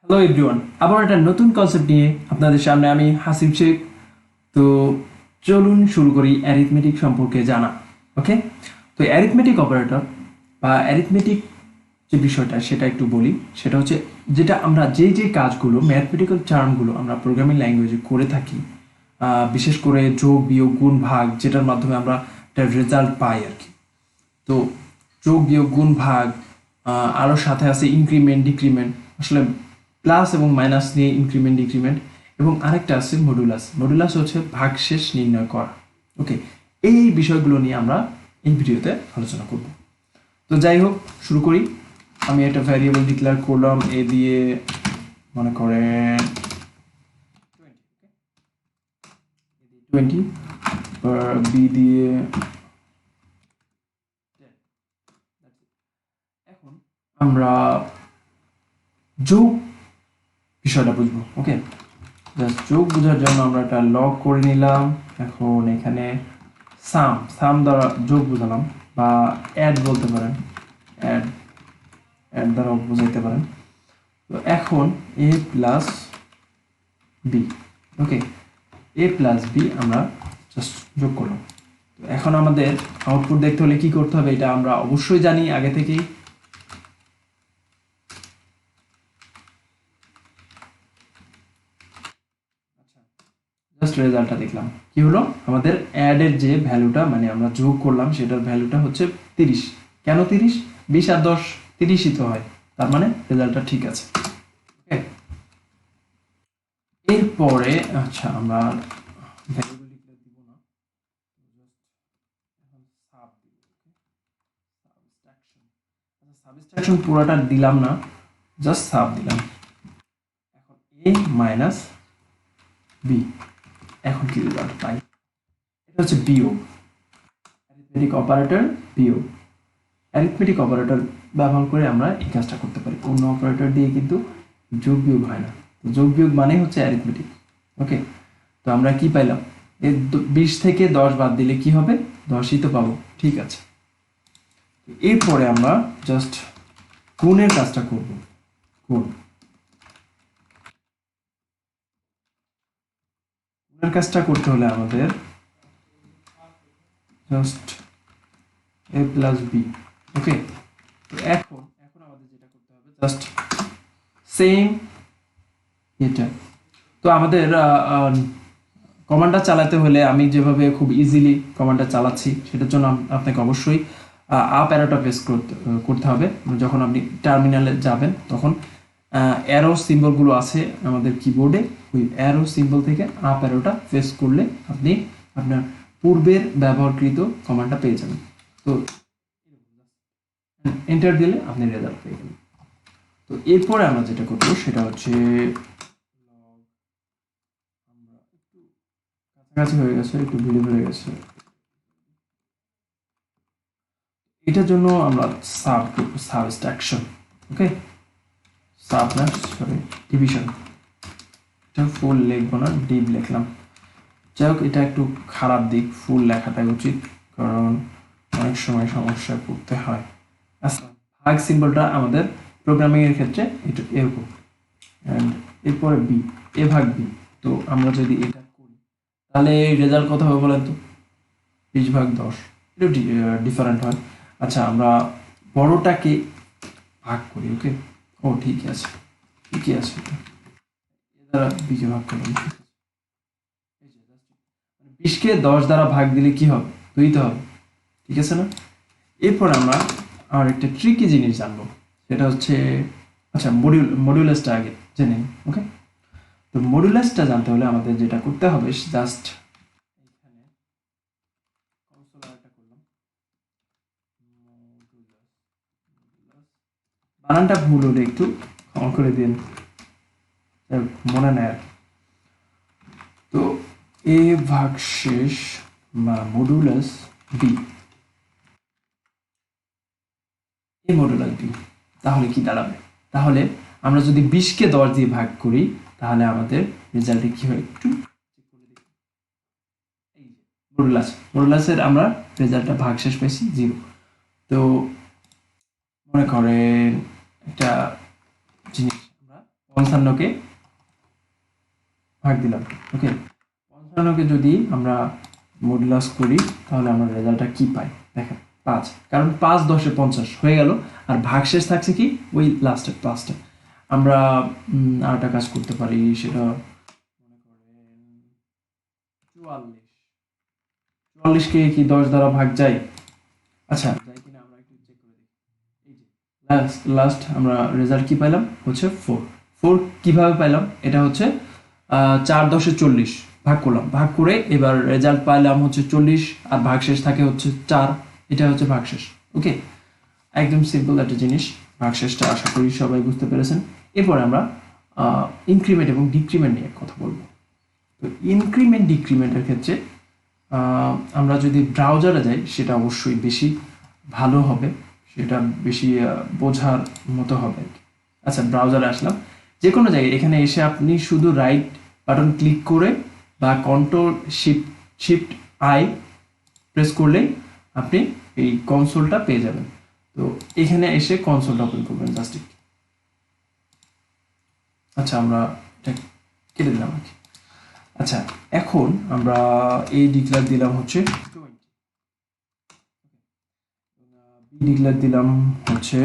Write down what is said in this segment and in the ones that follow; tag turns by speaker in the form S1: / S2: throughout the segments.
S1: Hello everyone, আবার একটা নতুন কনসেপ্ট নিয়ে আপনাদের সামনে আমি হাসিব শেখ। তো চলুন শুরু করি অ্যারিথমেটিক সম্পর্কে জানা। ওকে, তো অ্যারিথমেটিক অপারেটর বা অ্যারিথমেটিক যে বিষয়টা সেটা একটু বলি। সেটা হচ্ছে যেটা আমরা যে কাজগুলো ম্যাথমেটিক্যাল টার্মগুলো আমরা প্রোগ্রামিং ল্যাঙ্গুয়েজে করে থাকি, বিশেষ করে যোগ বিয়োগ গুণ ভাগ, যেটার মাধ্যমে আমরা একটা রেজাল্ট পাই আর কি। তো যোগ বিয়োগ গুণ ভাগ, আরও সাথে আছে ইনক্রিমেন্ট ডিক্রিমেন্ট, আসলে প্লাস এবং মাইনাস নিয়ে ইনক্রিমেন্ট ডিক্রিমেন্ট, এবং আরেকটা আছে মডুলাস। মডুলাস হচ্ছে ভাগশেষ নির্ণয় করা। ওকে, এই বিষয়গুলো নিয়ে আমরা এই ভিডিওতে আলোচনা করব। তো যাই হোক, শুরু করি। আমি একটা ভ্যারিয়েবল ডিক্লেয়ার করলাম এ দিয়ে, মনে করেন 20, বি দিয়ে 10। এখন আমরা যোগ বিষয়টা বুঝবো। ওকে, জাস্ট যোগ বোঝার জন্য আমরা একটা লগ করে নিলাম। এখন এখানে সাম সাম দ্বারা যোগ বোঝালাম, বা অ্যাড বলতে পারেন, অ্যাড অ্যাড দ্বারা বোঝাইতে পারেন। তো এখন এ প্লাস বি, ওকে, এ প্লাস বি আমরা জাস্ট যোগ করলাম। তো এখন আমাদের আউটপুট দেখতে হলে কি করতে হবে, এটা আমরা অবশ্যই জানি আগে থেকেই। জাস্ট রেজাল্টটা দেখলাম, কি হলো আমাদের অ্যাডের যে ভ্যালুটা, মানে আমরা যোগ করলাম সেটার ভ্যালুটা হচ্ছে 30। কেন 30? 20 আর 10 30ই তো হয়, তার মানে রেজাল্টটা ঠিক আছে। ওকে, এরপরে আচ্ছা আমরা ভ্যালুগুলো লিখে দিব না, এখন সাব দিব। সাবট্রাকশন, আচ্ছা সাবট্রাকশন পুরোটা দিলাম না, জাস্ট সাব দিলাম। এখন এ মাইনাস বি, এখন কি রেজাল্ট পাই? এটা হচ্ছে বিয়োগ, অ্যারিথমেটিক অপারেটর বিয়োগ। অ্যারিথমেটিক অপারেটর ব্যবহার করে আমরা এই কাজটা করতে পারি, অন্য অপারেটর দিয়ে কিন্তু যোগ বিয়োগ হয় না। যোগ বিয়োগ মানে হচ্ছে অ্যারিথমেটিক। ওকে, তো আমরা কি পাইলাম? এর 20 থেকে 10 বাদ দিলে কি হবে? 10ই তো পাবো, ঠিক আছে। এরপরে আমরা জাস্ট গুণের কাজটা করব। গুণ, গুণের কাজটা করতে হলে আমাদের জাস্ট এ প্লাস বি। ওকে, তো এখন এখন আমাদের যেটা করতে হবে জাস্ট সেম এটা। তো আমাদের কমান্ডটা চালাতে হলে আমি যেভাবে খুব ইজিলি কমান্ডটা চালাচ্ছি, সেটার জন্য আপনাকে অবশ্যই আপ অ্যারোটা প্রেস করতে হবে। যখন আপনি টার্মিনালে যাবেন তখন অ্যারো সিম্বলগুলো আছে আমাদের কিবোর্ডে, ওই অ্যারো সিম্বল থেকে আপ অ্যারোটা প্রেস করলে আপনি আপনার পূর্বের ব্যবহারকৃত কমান্ডটা পেয়ে যাবেন। তো এন্টার দিলে আপনি রেজাল্ট পেয়ে যাবেন। তো এরপরে আমরা যেটা করবো সেটা হচ্ছে, কাছাকাছি হয়ে গেছে, একটু ভিড়ে হয়ে গেছে, এটার জন্য আমরা সাব করব, সাবট্রাকশন। ওকে, সাব না, সরি, ডিভিশন। এটা ফুল লিখবো না, ডিভ লিখলাম। যাই হোক, এটা একটু খারাপ দিক, ফুল লেখাটাই উচিত, কারণ অনেক সময় সমস্যায় পড়তে হয়। আচ্ছা, ভাগ সিম্বলটা আমাদের প্রোগ্রামিং এর ক্ষেত্রে এটা এরকম, অ্যান্ড এরপরে বি, এ ভাগ বি। তো আমরা যদি এটা করি তাহলে রেজাল্ট কত হবে বলেন তো? 20/10। একটু ডিফারেন্ট হয়। আচ্ছা, আমরা বড়টাকে ভাগ করি। ওকে, ও ঠিকই আছে, ঠিকই আছে, এ দ্বারা বিকে ভাগ করলাম। 20কে 10 দ্বারা ভাগ দিলে কি হবে? 2 তো হবে, ঠিক আছে না? এরপর আমরা আর একটা ট্রিকি জিনিস জানবো, সেটা হচ্ছে, আচ্ছা মডিউলাসটা আগে জেনে নিই। ওকে, তো মডিউলাসটা জানতে হলে আমাদের যেটা করতে হবে, জাস্ট এখানে কনসোল আরেকটা করলাম, বানানটা ভুল হলে একটু ক্ষমা করে দিন, মনে নেয়। তো এ ভাগশেষ বা মডুলাস বি, এ মডুলাস বি, তাহলে কি দাঁড়াবে? তাহলে আমরা যদি 20কে 10 দিয়ে ভাগ করি তাহলে আমাদের রেজাল্টে কি হয় একটু মডুলাস, মডুলাসের আমরা রেজাল্টটা ভাগশেষ পাইছি 0। তো মনে করেন একটা জিনিস আমরা 55 কে ভাগ দিলাম। ওকে, 55 কে যদি আমরা মডুলাস করি তাহলে আমরা রেজাল্টটা কি পাই দেখেন 5, কারণ 5 10 50 হয়ে গেল, আর ভাগশেষ থাকছে কি ওই লাস্টের 5টা। আমরা আরেকটা কাজ করতে পারি, সেটা মনে করেন 44 কে কি 10 দ্বারা ভাগ যায়? আচ্ছা যাই কিনা আমরা একটু চেক করে দেখি। এই যে লাস্ট আমরা রেজাল্ট কি পাইলাম হচ্ছে 4। 4 কিভাবে পাইলাম? এটা হচ্ছে 4 10 40 ভাগ করলাম, ভাগ করে এবার রেজাল্ট পাইলাম হচ্ছে 40, আর ভাগশেষ থাকে হচ্ছে 4। এটা হচ্ছে ভাগশেষ। ওকে, একদম সিম্পল একটা জিনিস। ভাগশেষটা আশা করি সবাই বুঝতে পেরেছেন। এরপরে আমরা ইনক্রিমেন্ট এবং ডিক্রিমেন্ট নিয়ে কথা বলবো। তো ইনক্রিমেন্ট ডিক্রিমেন্টের ক্ষেত্রে আমরা যদি ব্রাউজারে যাই সেটা অবশ্যই বেশি ভালো হবে, সেটা বেশি বোঝার মতো হবে। আচ্ছা, ব্রাউজারে আসলাম, যে কোনো জায়গায় এখানে এসে আপনি শুধু রাইট বাটন ক্লিক করে বা কন্ট্রোল শিফট আই প্রেস করলেই আপনি এই কনসোলটা পেয়ে যাবেন। তো এখানে এসে কনসোলটা ওপেন করবেন জাস্ট। আচ্ছা, আমরা এটা কেটে দিলাম আর কি। আচ্ছা, এখন আমরা এই ডিক্লেয়ার দিলাম হচ্ছে 20, বি ডিক্লেয়ার দিলাম হচ্ছে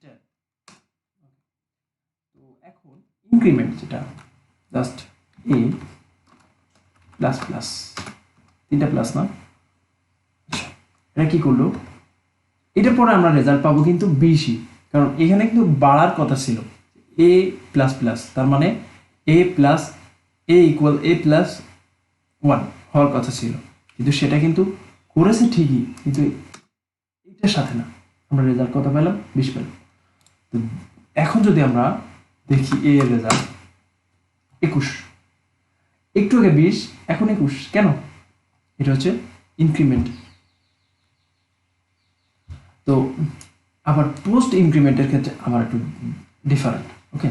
S1: 10। তো এখন ইনক্রিমেন্ট যেটা জাস্ট এ প্লাস প্লাস, 3টা প্লাস না? আচ্ছা, এটা কি করলো? এটার পরে আমরা রেজাল্ট পাবো কিন্তু বেশি, কারণ এখানে কিন্তু বাড়ার কথা ছিল এ প্লাস প্লাস, তার মানে এ প্লাস এ ইকুয়াল এ প্লাস 1 হওয়ার কথা ছিল, কিন্তু সেটা কিন্তু করেছে ঠিকই, কিন্তু এটার সাথে না। আমরা রেজাল্ট কত পেলাম? 20 পেলাম। তো এখন যদি আমরা দেখি এ এর রেজাল্ট 21, একটু আগে 20 এখন 21, কেন? এটা হচ্ছে ইনক্রিমেন্ট। তো আবার পোস্ট ইনক্রিমেন্টের ক্ষেত্রে আবার একটু ডিফারেন্ট। ওকে,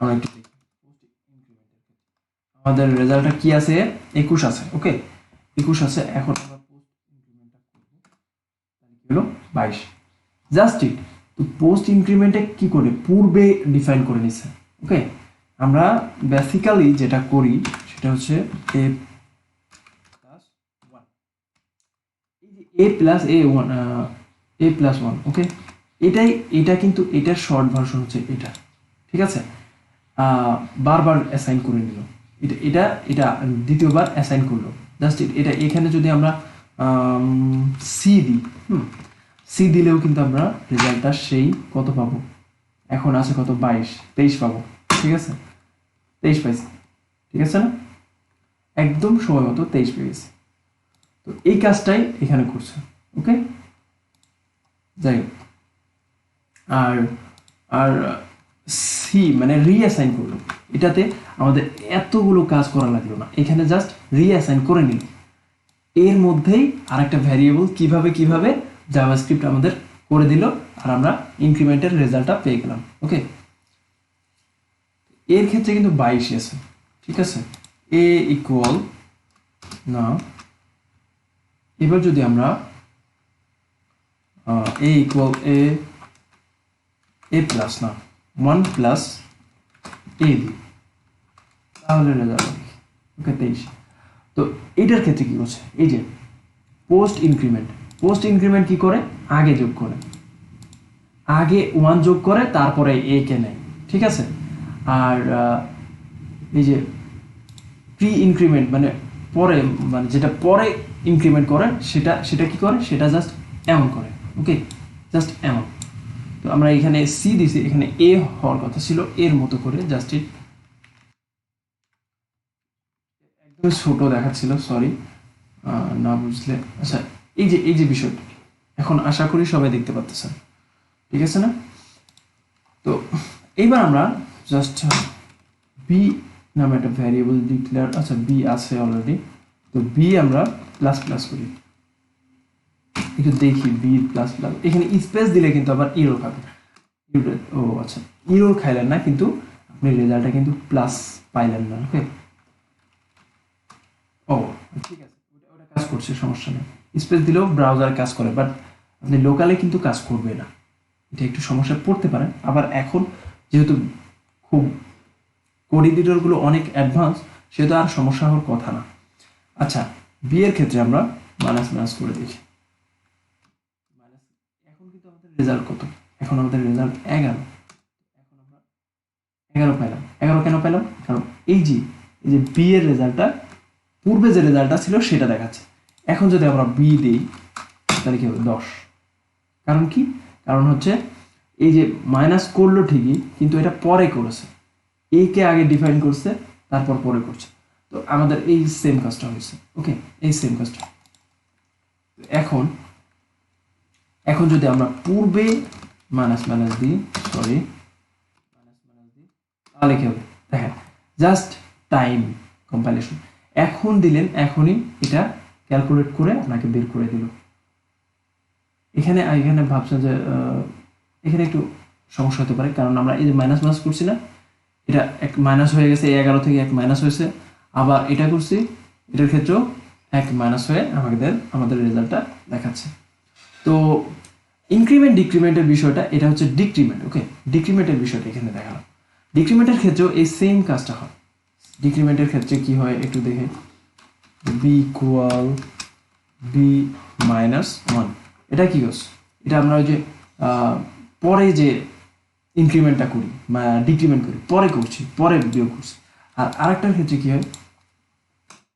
S1: আমরা একটু দেখি আমাদের রেজাল্টটা কি আছে? 21 আছে। ওকে, 21 আছে। এখন আমরা পোস্ট ইনক্রিমেন্টটা করব, তাহলে কি হলো? 22। Just it. তো পোস্ট ইনক্রিমেন্টে কি করে পূর্বে ডিফাইন করে নিছে। ওকে, আমরা বেসিক্যালি যেটা করি সেটা হচ্ছে এ প্লাস 1, এই যে এ প্লাস এ 1, এ প্লাস 1। ওকে, এটা কিন্তু এটার শর্ট ভার্সন হচ্ছে এটা, ঠিক আছে? বারবার অ্যাসাইন করে নিল, এটা এটা এটা দ্বিতীয়বার অ্যাসাইন করলো। জাস্ট এটা এখানে যদি আমরা সি দিই, সি দিলেও কিন্তু আমরা রেজাল্টটা সেই কত পাবো? এখন আছে কত? 23 পাবো। ঠিক আছে, 23 পাইছি, ঠিক আছে না? একদম সময় মতো 23 পেয়ে গেছে। তো এই কাজটাই এখানে করছে। ওকে, যাই হোক, আর আর সি মানে রিঅ্যাসাইন করলো, এটাতে আমাদের এতগুলো কাজ করা লাগলো না, এখানে জাস্ট রিঅ্যাসাইন করে নিল। এর মধ্যেই আরেকটা ভ্যারিয়েবল কিভাবে জাভাস্ক্রিপ্ট আমাদের করে দিল, আর আমরা ইনক্রিমেন্টের রেজাল্টটা পেয়ে গেলাম। ওকে, এর ক্ষেত্রে কিন্তু 22 আছে, ঠিক আছে? এ ইকুয়াল না, এবার যদি আমরা এ ইকুয়াল এ প্লাস না 1 প্লাস এ দিই, তাহলে রেজাল্ট হবে ওকে 23। তো এটার ক্ষেত্রে কি করছে? এই যে পোস্ট ইনক্রিমেন্ট কি করে? আগে যোগ করে, আগে 1 যোগ করে তারপরে এ কে নেয়, ঠিক আছে? আর এই যে প্রি ইনক্রিমেন্ট মানে পরে, মানে যেটা পরে ইনক্রিমেন্ট করে সেটা কি করে? সেটা জাস্ট এমন করে। ওকে, জাস্ট এমন। তো আমরা এখানে সি দিছি, এখানে এ হওয়ার কথা ছিল, এর মতো করে জাস্ট একদম ছোট দেখাচ্ছিল, সরি না বুঝলে। আচ্ছা, এই যে বিষয়টা এখন আশা করি সবাই দেখতে পাচ্ছেন, ঠিক আছে না? তো এইবার আমরা জাস্ট বি নামে একটা ভ্যারিয়েবল ডিক্লেয়ার, আচ্ছা বি আছে অলরেডি, তো বি আমরা প্লাস প্লাস করি, একটু দেখি বি প্লাস প্লাস। এখানে স্পেস দিলে কিন্তু আবার ইরোর খাবে। ও আচ্ছা, ইরোর খাইলেন না, কিন্তু আপনি রেজাল্টটা কিন্তু প্লাস পাইলেন না। ওকে, ও ঠিক আছে, ওটা কাজ করছে, সমস্যা নেই। স্পেস দিলেও ব্রাউজার কাজ করে, বাট আপনি লোকালে কিন্তু কাজ করবে না, এটা একটু সমস্যা পড়তে পারেন। আবার এখন যেহেতু খুব কোড এডিটরগুলো অনেক অ্যাডভান্স, সেটা আর সমস্যা হওয়ার কথা না। আচ্ছা, বি এর ক্ষেত্রে আমরা মাইনাস মাইনাস করে দেখি। এখন কিন্তু আমাদের রেজাল্ট কত? এখন আমাদের রেজাল্ট 11। এখন আমরা 11 পেলাম। 11 কেন পেলাম? কারণ এই যে বি এর রেজাল্টটা পূর্বে যে রেজাল্টটা ছিল সেটা দেখাচ্ছে। এখন যদি আমরা বি দিই তাহলে কি হবে? 10। কারণ কি? কারণ হচ্ছে এই যে মাইনাস করলো ঠিকই, কিন্তু এটা পরে করেছে। এ কে আগে ডিফাইন করছে, তারপর পরে করছে। তো আমাদের এই সেম কাজটা হয়েছে। ওকে, এই সেম কাজটা। এখন এখন যদি আমরা পূর্বে মাইনাস মাইনাস দিই, সরি মাইনাস মাইনাস দিই, তাহলে কি হবে? দেখেন, জাস্ট টাইম কম্পাইলেশন। এখন দিলেন, এখনই এটা ক্যালকুলেট করে আপনাকে বের করে দিল। এখানে এখানে ভাবছেন যে এখানে একটু সমস্যা হতে পারে, কারণ আমরা এই যে মাইনাস মাইনাস করছি না, এটা এক মাইনাস হয়ে গেছে, 11 থেকে 1 মাইনাস হয়েছে। আবার এটা করছি, এটার ক্ষেত্রেও 1 মাইনাস হয়ে আমাদের রেজাল্টটা দেখাচ্ছে। তো ইনক্রিমেন্ট ডিক্রিমেন্টের বিষয়টা, এটা হচ্ছে ডিক্রিমেন্ট। ওকে, ডিক্রিমেন্টের বিষয়টা এখানে দেখালাম। ডিক্রিমেন্টের ক্ষেত্রেও এই সেম কাজটা হয়। ডিক্রিমেন্টের ক্ষেত্রে কি হয় একটু দেখে, বি ইকুয়াল বি মাইনাস 1। এটা কি করছে? এটা আমরা ওই যে পরে যে ইনক্রিমেন্টটা করি বা ডিক্রিমেন্ট করি, পরে করছি, পরে বিয়োগ করছি। আর আরেকটার ক্ষেত্রে কি হয়,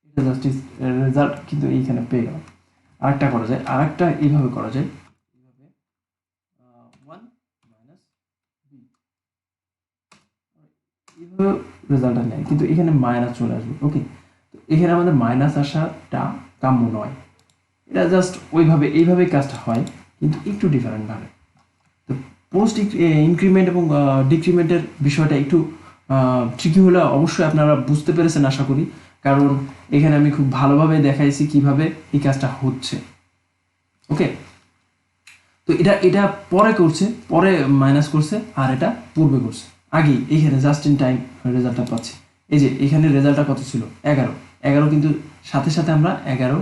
S1: এটা জাস্ট রেজাল্ট কিন্তু এইখানে পেয়ে গেলাম। আরেকটা করা যায়, আরেকটা এইভাবে করা যায়, এইভাবে 1 মাইনাস বি, এইভাবে রেজাল্টটা নেয়, কিন্তু এখানে মাইনাস চলে আসবে। ওকে, তো এখানে আমাদের মাইনাস আসাটা কাম্য নয়। এটা জাস্ট ওইভাবে এইভাবেই কাজটা হয়, কিন্তু একটু ডিফারেন্টভাবে। তো পোস্ট ইনক্রিমেন্ট এবং ডিক্রিমেন্টের বিষয়টা একটু ট্রিকি হলে অবশ্যই আপনারা বুঝতে পেরেছেন আশা করি, কারণ এখানে আমি খুব ভালোভাবে দেখাইছি কিভাবে এই কাজটা হচ্ছে। ওকে, তো এটা এটা পরে করছে, পরে মাইনাস করছে, আর এটা পূর্বে করছে আগেই। এইখানে জাস্ট ইন টাইম রেজাল্টটা পাচ্ছি। এই যে এখানে রেজাল্টটা কত ছিল? 11। 11 কিন্তু সাথে সাথে আমরা 11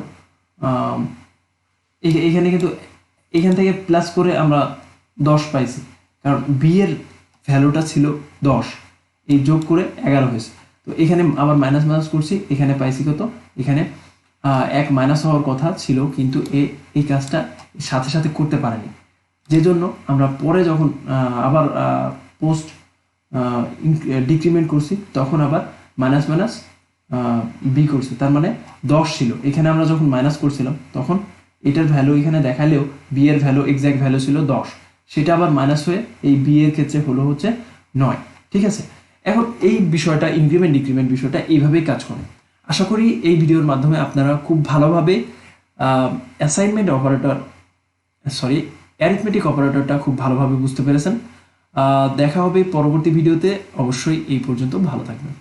S1: এখানে কিন্তু এখান থেকে প্লাস করে আমরা 10 পাইছি, কারণ বি এর ভ্যালুটা ছিল 10, এই যোগ করে 11 হয়েছে। তো এখানে আবার মাইনাস মাইনাস করছি, এখানে পাইছি কত? এখানে 1 মাইনাস হওয়ার কথা ছিল, কিন্তু এই কাজটা সাথে সাথে করতে পারেনি, যে জন্য আমরা পরে যখন আবার পোস্ট ডিক্রিমেন্ট করছি, তখন আবার মাইনাস মাইনাস বি করছি। তার মানে 10 ছিল, এখানে আমরা যখন মাইনাস করছিলাম তখন এটার ভ্যালু এখানে দেখালেও বি এর ভ্যালু এক্স্যাক্ট ভ্যালু ছিল 10, সেটা আবার মাইনাস হয়ে এই বি এর ক্ষেত্রে হলো হচ্ছে 9। ঠিক আছে, এখন এই বিষয়টা ইনক্রিমেন্ট ডিক্রিমেন্ট বিষয়টা এইভাবেই কাজ করে। আশা করি এই ভিডিওর মাধ্যমে আপনারা খুব ভালোভাবে অ্যাসাইনমেন্ট অপারেটর, সরি অ্যারিথমেটিক অপারেটরটা খুব ভালোভাবে বুঝতে পেরেছেন। দেখা হবে পরবর্তী ভিডিওতে। অবশ্যই এই পর্যন্ত ভালো থাকবেন।